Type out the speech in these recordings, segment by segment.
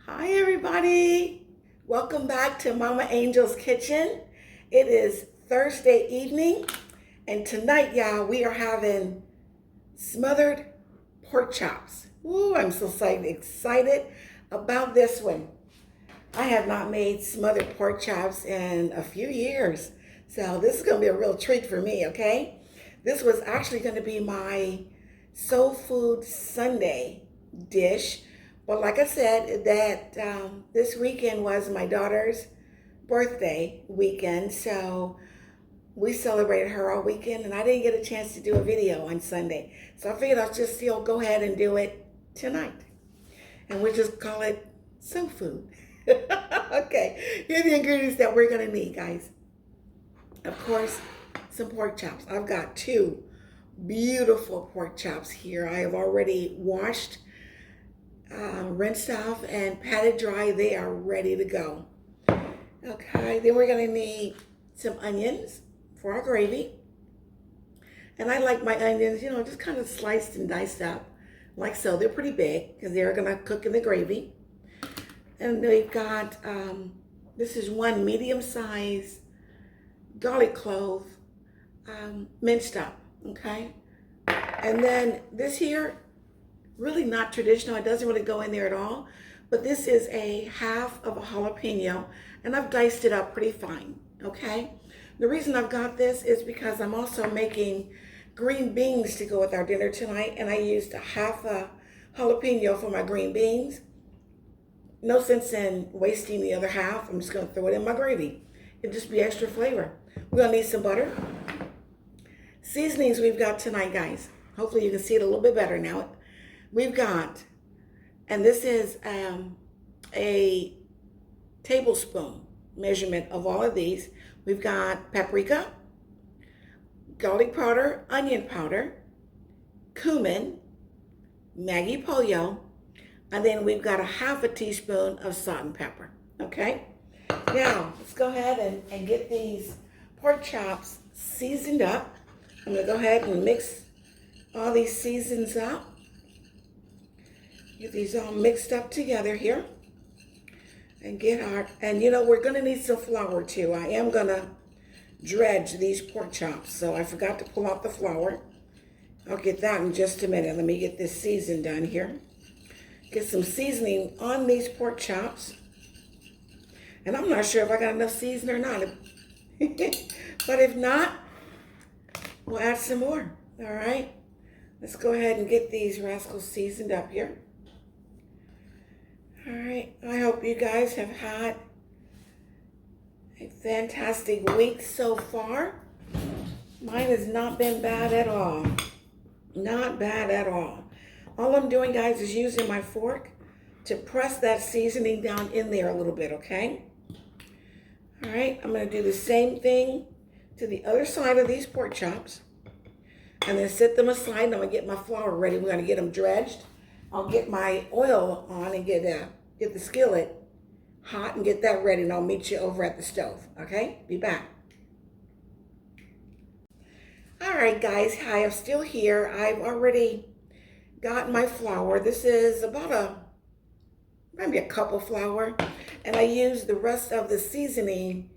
Hi everybody, welcome back to Mama Angel's Kitchen. It is Thursday evening and tonight y'all we are having smothered pork chops. Ooh, I'm so excited about this one. I have not made smothered pork chops in a few years, so this is going to be a real treat for me, okay? This was actually going to be my Soul Food Sunday dish, but like I said, that this weekend was my daughter's birthday weekend, so we celebrated her all weekend, and I didn't get a chance to do a video on Sunday, so I figured I'll just still go ahead and do it tonight, and we'll just call it Soul Food. Okay, here are the ingredients that we're gonna need, guys. Of course, some pork chops. I've got two beautiful pork chops here. I have already washed, rinsed off, and patted dry. They are ready to go. Okay, then we're gonna need some onions for our gravy. And I like my onions, just kind of sliced and diced up, like so. They're pretty big because they're gonna cook in the gravy. And we've got, this is one medium-sized garlic clove, minced up, okay? And then this here, really not traditional. It doesn't really go in there at all. But this is a half of a jalapeno, and I've diced it up pretty fine, okay? The reason I've got this is because I'm also making green beans to go with our dinner tonight, and I used a half a jalapeno for my green beans. No sense in wasting the other half. I'm just going to throw it in my gravy. It'll just be extra flavor. We're going to need some butter. Seasonings we've got tonight, guys. Hopefully you can see it a little bit better now. We've got, and this is a tablespoon measurement of all of these. We've got paprika, garlic powder, onion powder, cumin, Maggi Pollo, and then we've got a half a teaspoon of salt and pepper, okay? Now, let's go ahead and get these pork chops seasoned up. I'm gonna go ahead and mix all these seasons up. Get these all mixed up together here. And we're gonna need some flour too. I am gonna dredge these pork chops, so I forgot to pull out the flour. I'll get that in just a minute. Let me get this season done here. Get some seasoning on these pork chops. And I'm not sure if I got enough seasoning or not. But if not, we'll add some more. All right. Let's go ahead and get these rascals seasoned up here. All right. I hope you guys have had a fantastic week so far. Mine has not been bad at all. Not bad at all. All I'm doing, guys, is using my fork to press that seasoning down in there a little bit, okay? All right, I'm gonna do the same thing to the other side of these pork chops and then set them aside. I'm gonna get my flour ready. We're gonna get them dredged. I'll get my oil on and get the skillet hot and get that ready, and I'll meet you over at the stove, okay? Be back. All right, guys, hi, I'm still here. I've already got my flour. This is about maybe a cup of flour, and I used the rest of the seasoning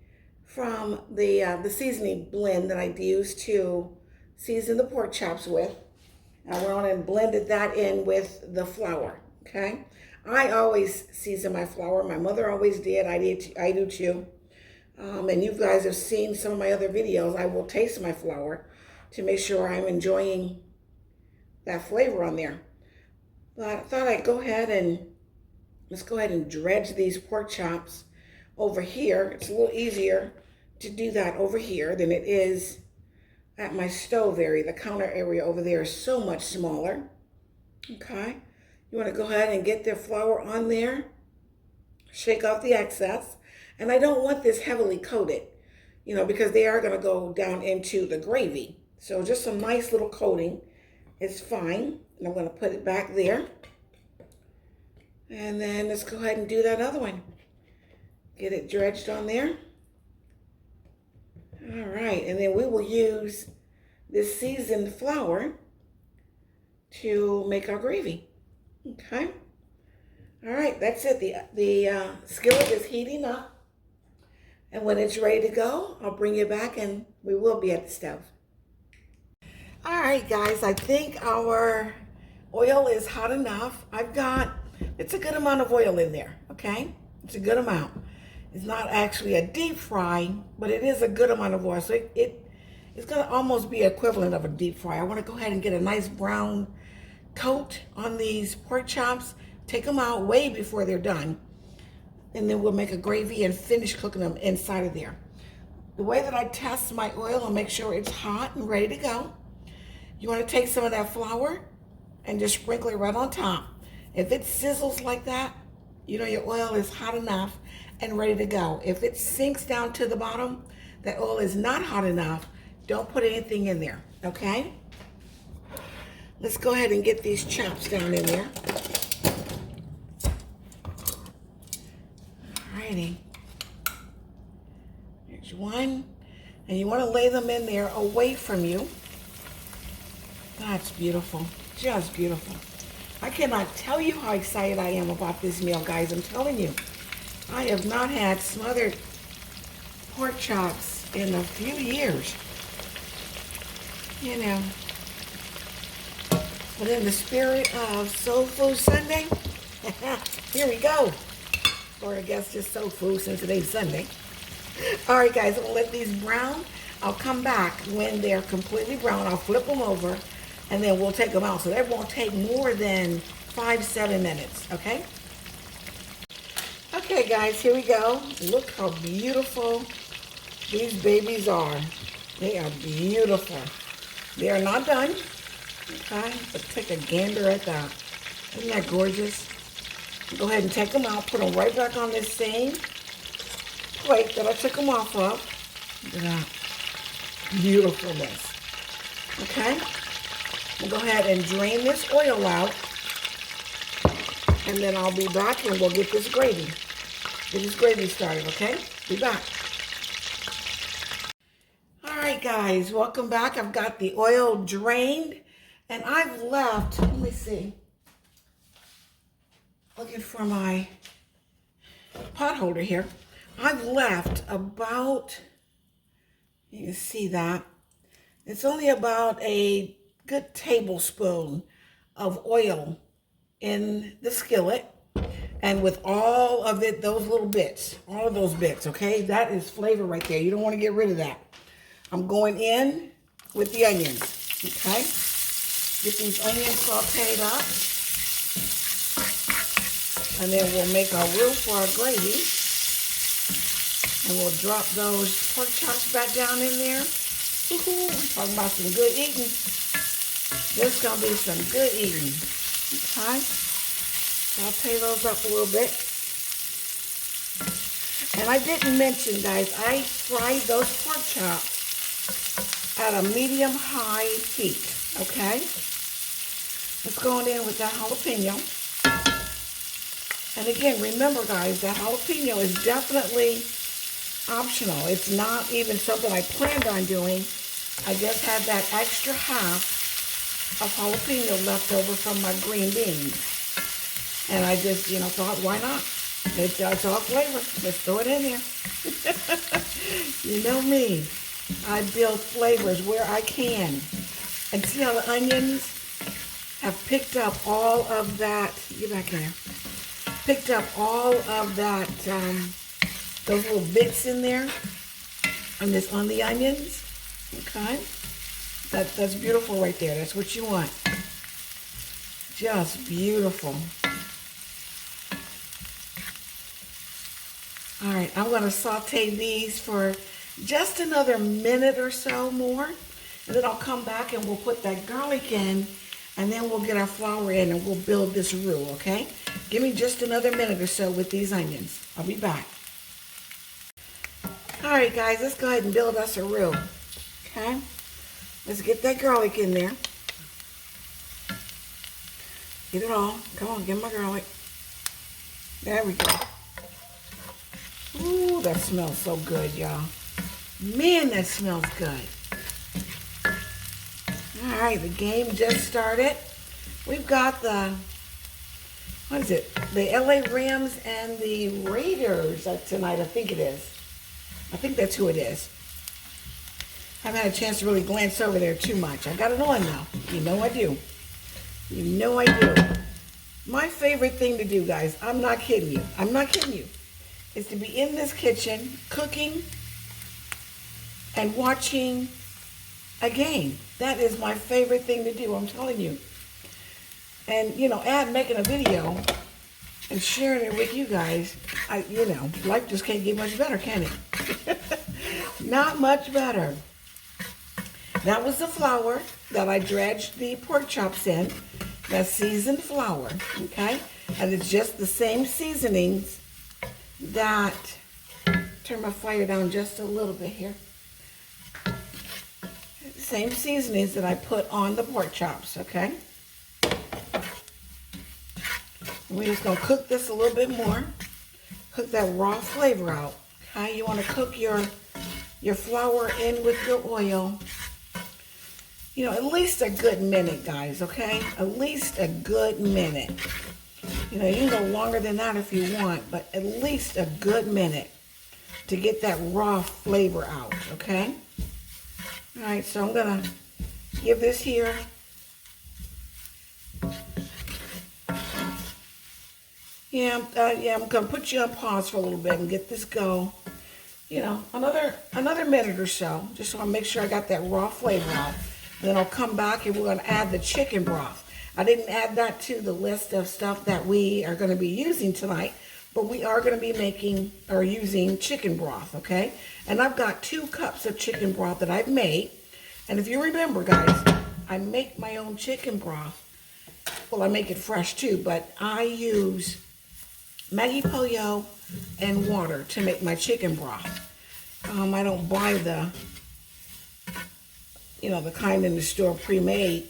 from the seasoning blend that I used to season the pork chops with. I went on and blended that in with the flour. Okay, I always season my flour. My mother always did. I do too. And you guys have seen some of my other videos. I will taste my flour to make sure I'm enjoying that flavor on there. But I thought I'd let's go ahead and dredge these pork chops over here. It's a little easier to do that over here than it is at my stove area. The counter area over there is so much smaller. Okay, you want to go ahead and get the flour on there, shake off the excess. And I don't want this heavily coated, because they are going to go down into the gravy. So just some nice little coating is fine. And I'm going to put it back there. And then let's go ahead and do that other one. Get it dredged on there. All right, and then we will use this seasoned flour to make our gravy. Okay. All right, that's it. The skillet is heating up. And when it's ready to go, I'll bring you back and we will be at the stove. All right, guys, I think our oil is hot enough. It's a good amount of oil in there, okay? It's a good amount. It's not actually a deep fry, but it is a good amount of oil. So it's gonna almost be equivalent of a deep fry. I wanna go ahead and get a nice brown coat on these pork chops. Take them out way before they're done. And then we'll make a gravy and finish cooking them inside of there. The way that I test my oil and make sure it's hot and ready to go, you want to take some of that flour and just sprinkle it right on top. If it sizzles like that, you know your oil is hot enough and ready to go. If it sinks down to the bottom, that oil is not hot enough, don't put anything in there, okay? Let's go ahead and get these chops down in there. Alrighty. There's one. And you want to lay them in there away from you. That's beautiful. Just beautiful. I cannot tell you how excited I am about this meal, guys. I'm telling you. I have not had smothered pork chops in a few years. You know. But in the spirit of Soul Food Sunday, here we go. Or I guess just soul food since today's Sunday. All right, guys, I'm gonna let these brown. I'll come back when they're completely brown. I'll flip them over and then we'll take them out. So that won't take more than 5-7 minutes, okay? Okay, guys, here we go. Look how beautiful these babies are. They are beautiful. They are not done, okay? But take a gander at that. Isn't that gorgeous? Go ahead and take them out, put them right back on this same plate that I took them off of. Look at that beautifulness. Okay? We'll go ahead and drain this oil out. And then I'll be back and we'll get this gravy. Get this gravy started, okay? Be back. All right, guys, welcome back. I've got the oil drained and I've left, let me see. Looking for my pot holder here. I've left about, you can see that. It's only about a good tablespoon of oil in the skillet. And with all of it, those little bits, all of those bits, okay? That is flavor right there. You don't want to get rid of that. I'm going in with the onions, okay? Get these onions sauteed up. And then we'll make our roux for our gravy. And we'll drop those pork chops back down in there. Woohoo! I'm talking about some good eating. This is going to be some good eating. Okay? Saute those up a little bit. And I didn't mention, guys, I fried those pork chops at a medium-high heat. Okay? Let's go on in with that jalapeno. And again, remember, guys, that jalapeno is definitely optional. It's not even something I planned on doing. I just had that extra half of jalapeno left over from my green beans. And I just, thought, why not? It's all flavor. Let's throw it in here. You know me. I build flavors where I can. And see how the onions have picked up all of that. Get back here. Picked up all of that, those little bits in there on the onions. Okay, that's beautiful right there. That's what you want. Just beautiful. All right, I'm going to saute these for just another minute or so more, and then I'll come back and we'll put that garlic in. And then we'll get our flour in and we'll build this roux, okay? Give me just another minute or so with these onions. I'll be back. All right, guys, let's go ahead and build us a roux, okay? Let's get that garlic in there. Get it all. Come on, get my garlic. There we go. Ooh, that smells so good, y'all. Man, that smells good. All right, the game just started. We've got the what is it? The LA Rams and the Raiders tonight, I think it is. I think that's who it is. Haven't had a chance to really glance over there too much. I got it on though. You know I do. You know I do. My favorite thing to do, guys, I'm not kidding you. I'm not kidding you. Is to be in this kitchen cooking and watching a game. That is my favorite thing to do, I'm telling you. And, you know, add making a video and sharing it with you guys. You know, life just can't get much better, can it? Not much better. That was the flour that I dredged the pork chops in. That's seasoned flour, okay? And it's just the same seasonings that, turn my fire down just a little bit here. Same seasonings that I put on the pork chops, okay? We're just gonna cook this a little bit more. Cook that raw flavor out, okay? You wanna cook your flour in with your oil. You know, at least a good minute, guys, okay? At least a good minute. You know, you can go longer than that if you want, but at least a good minute to get that raw flavor out, okay? All right, so I'm gonna give this here. I'm gonna put you on pause for a little bit and get this go. You know, another minute or so, just so I make sure I got that raw flavor out. And then I'll come back and we're gonna add the chicken broth. I didn't add that to the list of stuff that we are gonna be using tonight, but we are gonna be making or using chicken broth, okay? And I've got 2 cups of chicken broth that I've made. And if you remember, guys, I make my own chicken broth. Well, I make it fresh too, but I use Maggi Pollo and water to make my chicken broth. I don't buy the, you know, the kind in the store pre-made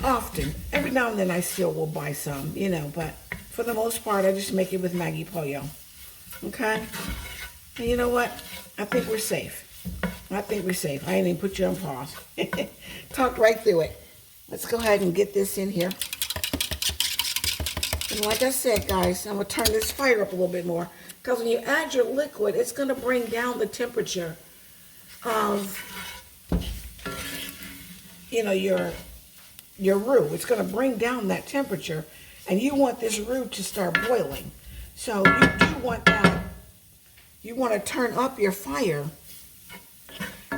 often. Every now and then I still will buy some, you know, but for the most part, I just make it with Maggi Pollo. Okay? And you know what? I think we're safe. I think we're safe. I ain't even put you on pause. Talked right through it. Let's go ahead and get this in here. And like I said, guys, I'm going to turn this fire up a little bit more. Because when you add your liquid, it's going to bring down the temperature of, you know, your roux. It's going to bring down that temperature. And you want this roux to start boiling. So you do want that. You want to turn up your fire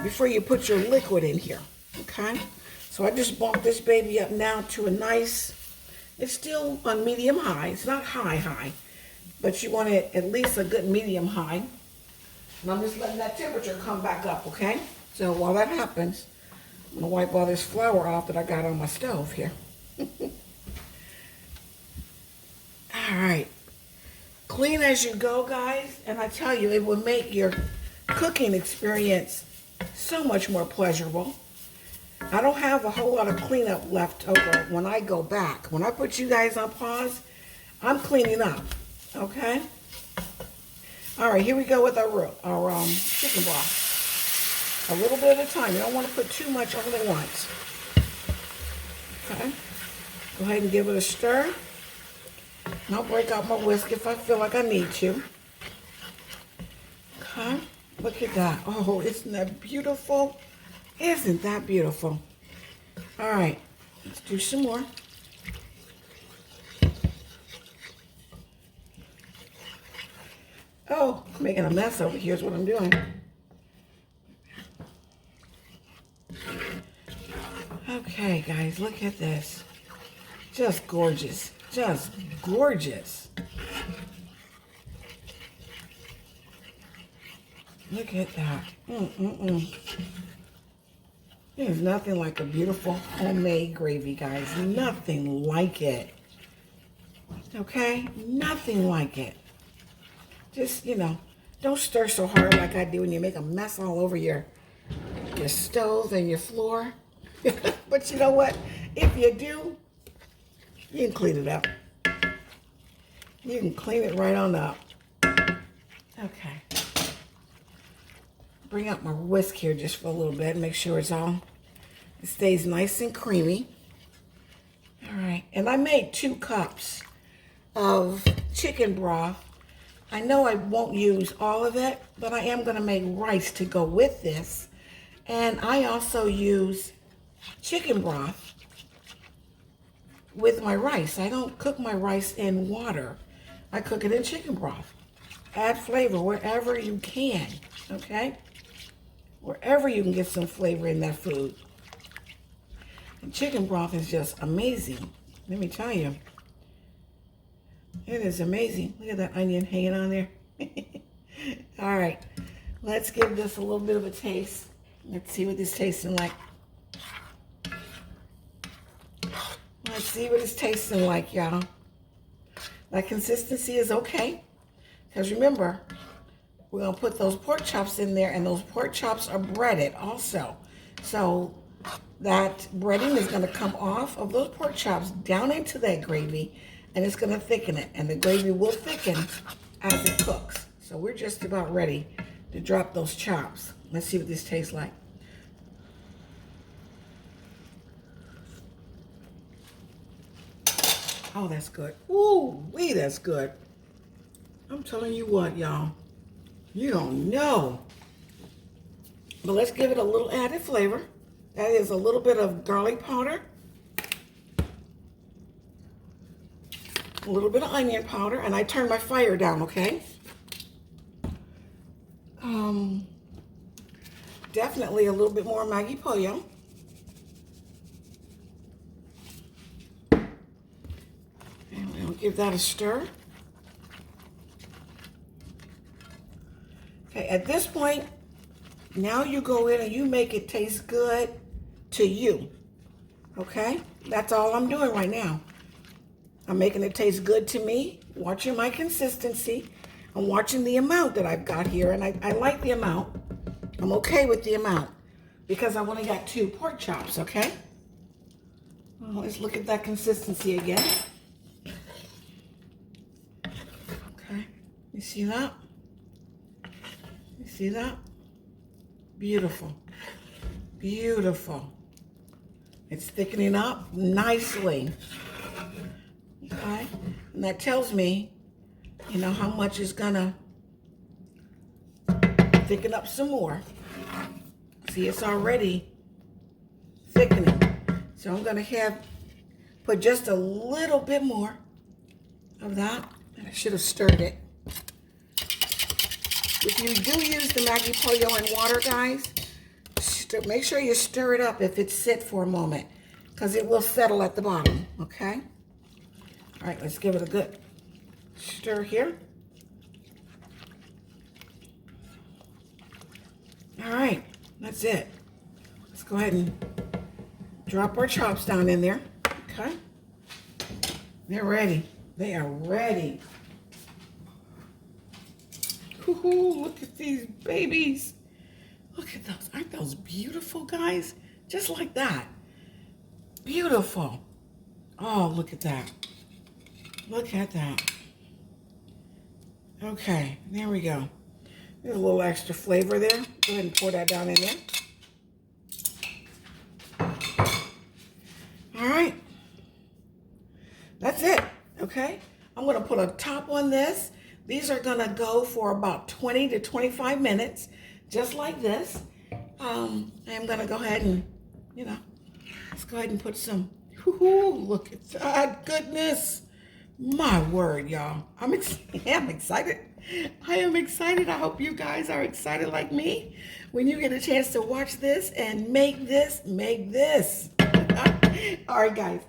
before you put your liquid in here. Okay? So I just bumped this baby up now to a nice, it's still on medium high. It's not high, but you want it at least a good medium high. And I'm just letting that temperature come back up, okay? So while that happens, I'm gonna wipe all this flour off that I got on my stove here. All right. Clean as you go, guys. And I tell you, it will make your cooking experience so much more pleasurable. I don't have a whole lot of cleanup left over when I go back. When I put you guys on pause, I'm cleaning up, okay? All right, here we go with our chicken broth. A little bit at a time. You don't want to put too much all at once. Okay? Go ahead and give it a stir. And I'll break out my whisk if I feel like I need to. Okay? Look at that. Oh, isn't that beautiful? Isn't that beautiful? All right, let's do some more. Oh, I'm making a mess over here is what I'm doing. Okay, guys, look at this. Just gorgeous. Just gorgeous. Look at that. There's nothing like a beautiful homemade gravy, guys. Nothing like it. Okay? Nothing like it. Just, you know, don't stir so hard like I do when you make a mess all over your stove and your floor. But you know what? If you do, you can clean it up. You can clean it right on up. Okay. Bring out my whisk here just for a little bit. Make sure it stays nice and creamy. All right. And I made 2 cups of chicken broth. I know I won't use all of it, but I am gonna make rice to go with this. And I also use chicken broth with my rice. I don't cook my rice in water. I cook it in chicken broth. Add flavor wherever you can, okay? Wherever you can get some flavor in that food. And chicken broth is just amazing. Let me tell you. It is amazing. Look at that onion hanging on there. All right, let's give this a little bit of a taste. Let's see what this tasting like. Let's see what it's tasting like, y'all. That consistency is okay. Because remember, we're going to put those pork chops in there, and those pork chops are breaded also. So that breading is going to come off of those pork chops down into that gravy, and it's going to thicken it. And the gravy will thicken as it cooks. So we're just about ready to drop those chops. Let's see what this tastes like. Oh, that's good. Ooh, wee, that's good. I'm telling you what, y'all. You don't know. But let's give it a little added flavor. That is a little bit of garlic powder. A little bit of onion powder. And I turn my fire down, okay? Definitely a little bit more Maggi Pollo. And we'll give that a stir. Okay, at this point, now you go in and you make it taste good to you. Okay? That's all I'm doing right now. I'm making it taste good to me, watching my consistency. I'm watching the amount that I've got here, and I like the amount. I'm okay with the amount because I've only got 2 pork chops, okay? Well, let's look at that consistency again. Okay, you see that? You see that? Beautiful. Beautiful. It's thickening up nicely. Okay, and that tells me, you know, how much is gonna thicken up some more. See, it's already thickening. So I'm gonna put just a little bit more of that. I should have stirred it. If you do use the Maggi Pollo in water, guys, make sure you stir it up if it sits for a moment, because it will settle at the bottom, okay? All right, let's give it a good stir here. All right, that's it. Let's go ahead and drop our chops down in there, okay? They're ready. They are ready. Ooh, look at these babies. Look at those. Aren't those beautiful, guys? Just like that. Beautiful. Oh, look at that. Look at that. Okay, there we go. There's a little extra flavor there. Go ahead and pour that down in there. All right. That's it, okay? I'm gonna put a top on this. These are gonna go for about 20 to 25 minutes, just like this. I'm gonna go ahead and, you know, let's go ahead and put some, look at that goodness. My word, y'all. I'm excited. I am excited. I hope you guys are excited like me when you get a chance to watch this and make this. All right, guys.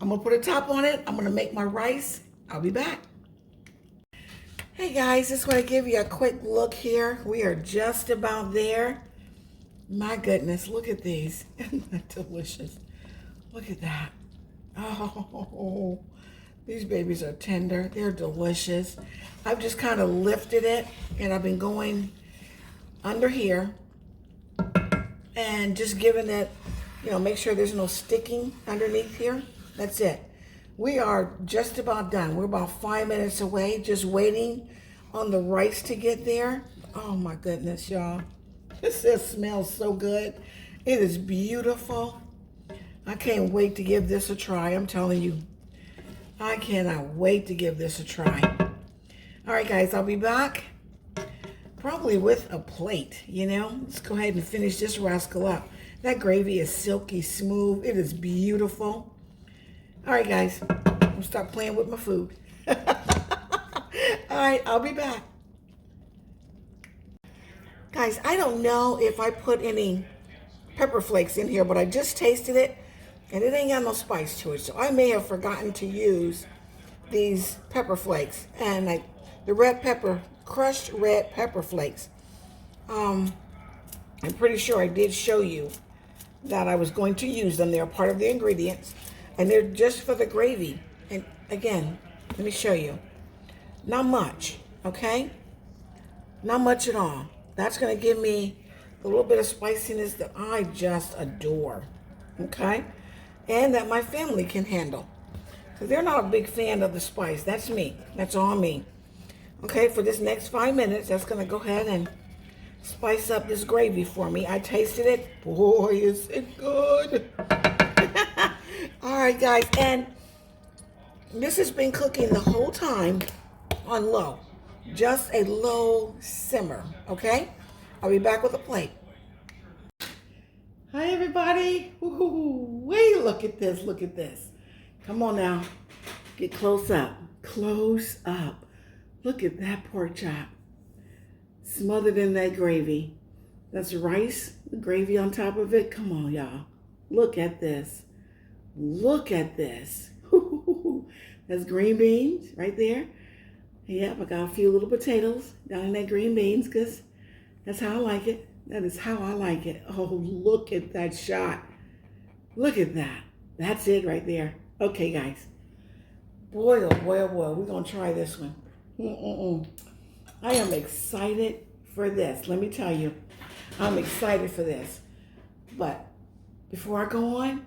I'm going to put a top on it. I'm going to make my rice. I'll be back. Hey, guys. Just want to give you a quick look here. We are just about there. My goodness. Look at these. Isn't that delicious? Look at that. Oh, these babies are tender. They're delicious. I've just kind of lifted it, and I've been going under here and just giving it, you know, make sure there's no sticking underneath here. That's it. We are just about done. We're about 5 minutes away, just waiting on the rice to get there. Oh my goodness, y'all. This smells so good. It is beautiful. I can't wait to give this a try. I'm telling you. I cannot wait to give this a try. All right, guys, I'll be back probably with a plate, you know. Let's go ahead and finish this rascal up. That gravy is silky smooth. It is beautiful. All right, guys, I'm gonna start playing with my food. All right, I'll be back. Guys, I don't know if I put any pepper flakes in here, but I just tasted it and it ain't got no spice to it. So I may have forgotten to use these pepper flakes and the red pepper, crushed red pepper flakes. I'm pretty sure I did show you that I was going to use them. They're part of the ingredients and they're just for the gravy. And again, let me show you. Not much, okay? Not much at all. That's going to give me a little bit of spiciness that I just adore, okay? And that my family can handle. Because they're not a big fan of the spice. That's me. That's all me. Okay, for this next 5 minutes, that's going to go ahead and spice up this gravy for me. I tasted it. Boy, is it good. All right, guys. And this has been cooking the whole time on low. Just a low simmer, okay? I'll be back with a plate. Hi, everybody. Wait, look at this. Look at this. Come on now. Get close up. Close up. Look at that pork chop. Smothered in that gravy. That's rice, the gravy on top of it. Come on, y'all. Look at this. Look at this. That's green beans right there. Yep, I got a few little potatoes down in that green beans because that's how I like it. That is how I like it. Oh, look at that shot. Look at that. That's it right there. Okay, guys. Boy, oh boy, oh boy. We're going to try this one. I am excited for this. Let me tell you. I'm excited for this. But before I go on,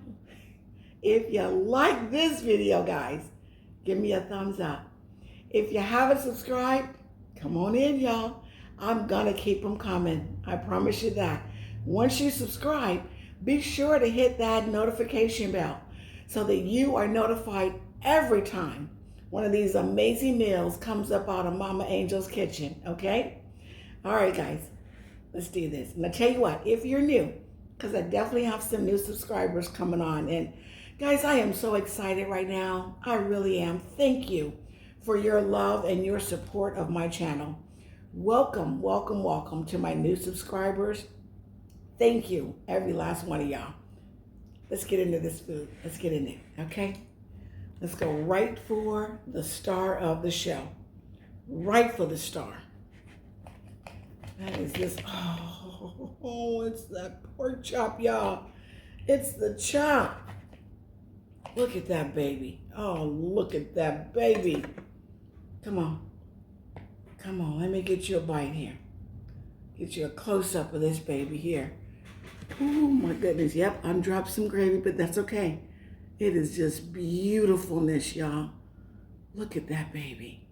if you like this video, guys, give me a thumbs up. If you haven't subscribed, come on in, y'all. I'm going to keep them coming. I promise you that. Once you subscribe, be sure to hit that notification bell so that you are notified every time one of these amazing meals comes up out of Mama Angel's kitchen, okay? All right, guys, let's do this. And I tell you what, if you're new, because I definitely have some new subscribers coming on. And guys, I am so excited right now. I really am. Thank you for your love and your support of my channel. Welcome, welcome, welcome to my new subscribers. Thank you, every last one of y'all. Let's get into this food. Let's get in there, okay? Let's go right for the star of the show. Right for the star. That is this, oh, it's that pork chop, y'all. It's the chop. Look at that baby. Oh, look at that baby. Come on. Come on, let me get you a bite here. Get you a close-up of this baby here. Oh, my goodness. Yep, I dropped some gravy, but that's okay. It is just beautifulness, y'all. Look at that baby.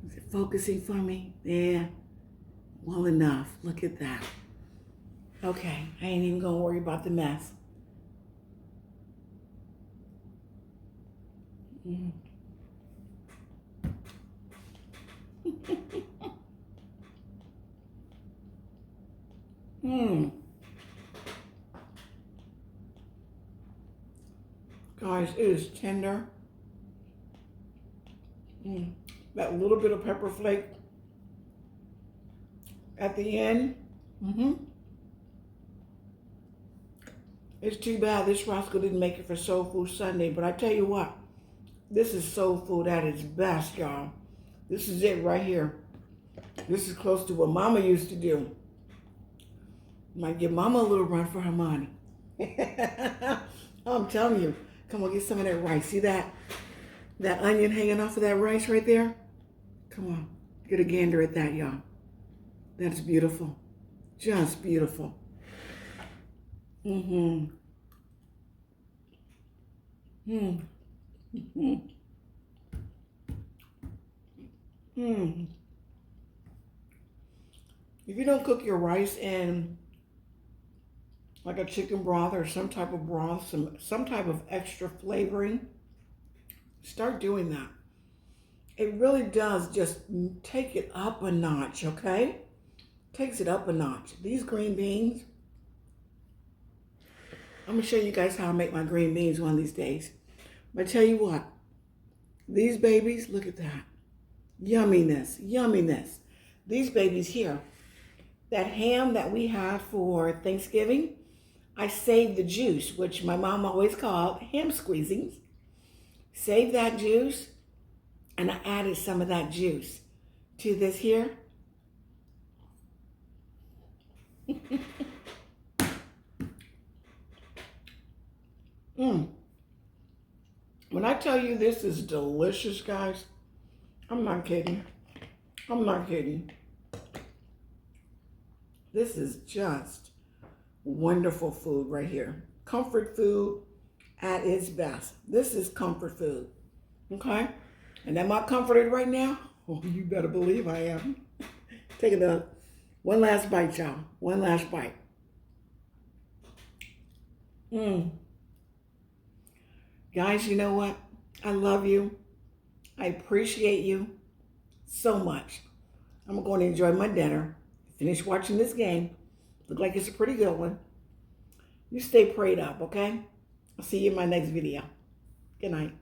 Is it focusing for me? Yeah. Well enough. Look at that. Okay, I ain't even going to worry about the mess. Guys, it is tender. That little bit of pepper flake at the end. It's too bad this rascal didn't make it for Soul Food Sunday, but I tell you what, this is soul food at its best, y'all. This is it right here. This is close to what Mama used to do. Might give Mama a little run for her money. I'm telling you. Come on, get some of that rice. See that onion hanging off of that rice right there? Come on, get a gander at that, y'all. That's beautiful. Just beautiful. If you don't cook your rice in like a chicken broth or some type of broth, some type of extra flavoring, Start doing that. It really does just take it up a notch, okay? Takes it up a notch. These green beans, I'm gonna show you guys how I make my green beans one of these days. But I tell you what, these babies, look at that. Yumminess, yumminess. These babies here, that ham that we have for Thanksgiving, I saved the juice, which my mom always called ham squeezings. Saved that juice, and I added some of that juice to this here. When I tell you this is delicious, guys, I'm not kidding. I'm not kidding. This is just wonderful food right here. Comfort food at its best. This is comfort food, okay? And am I comforted right now? Oh, you better believe I am. Taking one last bite, y'all. One last bite. Guys, you know what? I love you. I appreciate you so much. I'm going to enjoy my dinner. Finish watching this game. Look like it's a pretty good one. You stay prayed up, okay? I'll see you in my next video. Good night.